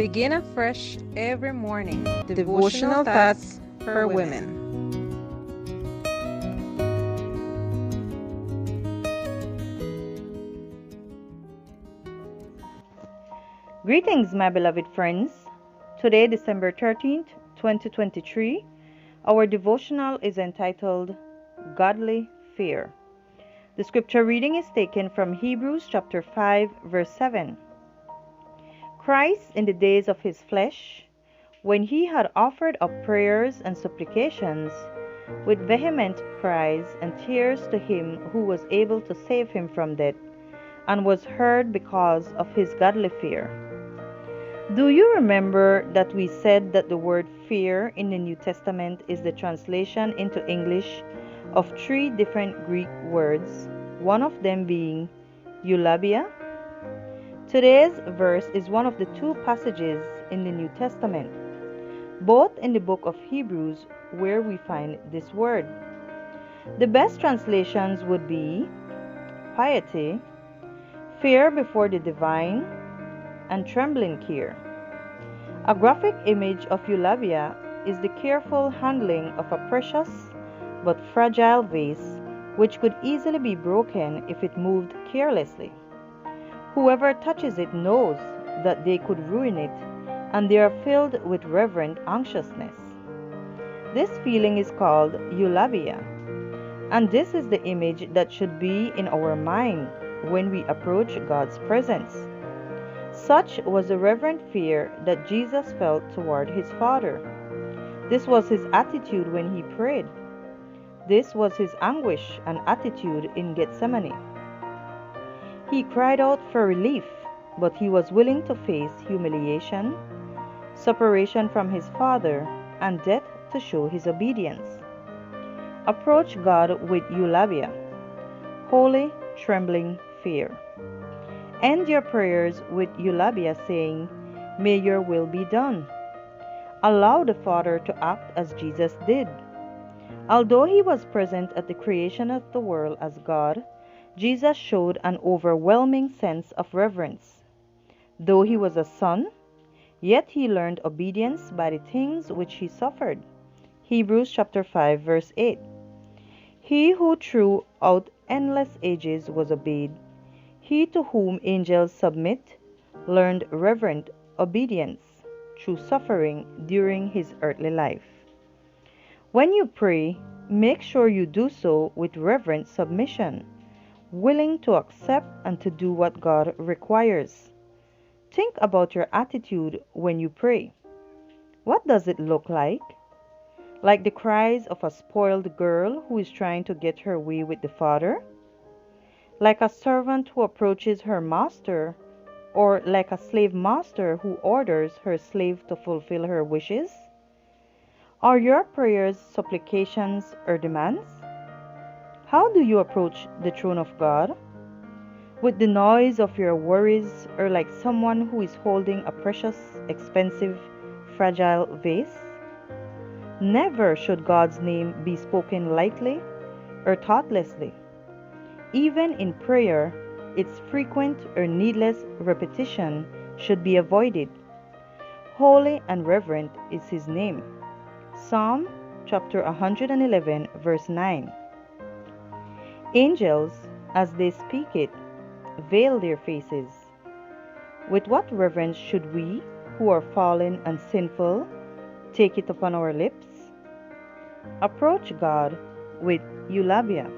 Begin afresh every morning. Devotional Thoughts for Women. Greetings, my beloved friends. Today, December 13th, 2023, our devotional is entitled Godly Fear. The scripture reading is taken from Hebrews chapter 5, verse 7. Christ, in the days of his flesh, when he had offered up prayers and supplications with vehement cries and tears to him who was able to save him from death, and was heard because of his godly fear. Do you remember that we said that the word fear in the New Testament is the translation into English of three different Greek words, one of them being eulabia? Today's verse is one of the two passages in the New Testament, both in the book of Hebrews, where we find this word. The best translations would be piety, fear before the divine, and trembling care. A graphic image of eulabia is the careful handling of a precious but fragile vase which could easily be broken if it moved carelessly. Whoever touches it knows that they could ruin it, and they are filled with reverent anxiousness. This feeling is called eulabia, and this is the image that should be in our mind when we approach God's presence. Such was the reverent fear that Jesus felt toward his Father. This was his attitude when he prayed. This was his anguish and attitude in Gethsemane. He cried out for relief, but he was willing to face humiliation, separation from his Father, and death to show his obedience. Approach God with eulabia, holy, trembling fear. End your prayers with eulabia, saying, "May your will be done." Allow the Father to act as Jesus did. Although he was present at the creation of the world as God, Jesus showed an overwhelming sense of reverence. Though he was a son, yet he learned obedience by the things which he suffered. Hebrews chapter 5 verse 8. He who throughout endless ages was obeyed, he to whom angels submit, learned reverent obedience through suffering during his earthly life. When you pray, make sure you do so with reverent submission, willing to accept and to do what God requires. Think about your attitude when you pray. What does it look like? Like the cries of a spoiled girl who is trying to get her way with the Father? Like a servant who approaches her master, or like a slave master who orders her slave to fulfill her wishes? Are your prayers supplications or demands? How do you approach the throne of God? With the noise of your worries, or like someone who is holding a precious, expensive, fragile vase? Never should God's name be spoken lightly or thoughtlessly. Even in prayer, its frequent or needless repetition should be avoided. Holy and reverent is his name. Psalm chapter 111 verse 9. Angels, as they speak it, veil their faces. With what reverence should we, who are fallen and sinful, take it upon our lips? Approach God with eulabia.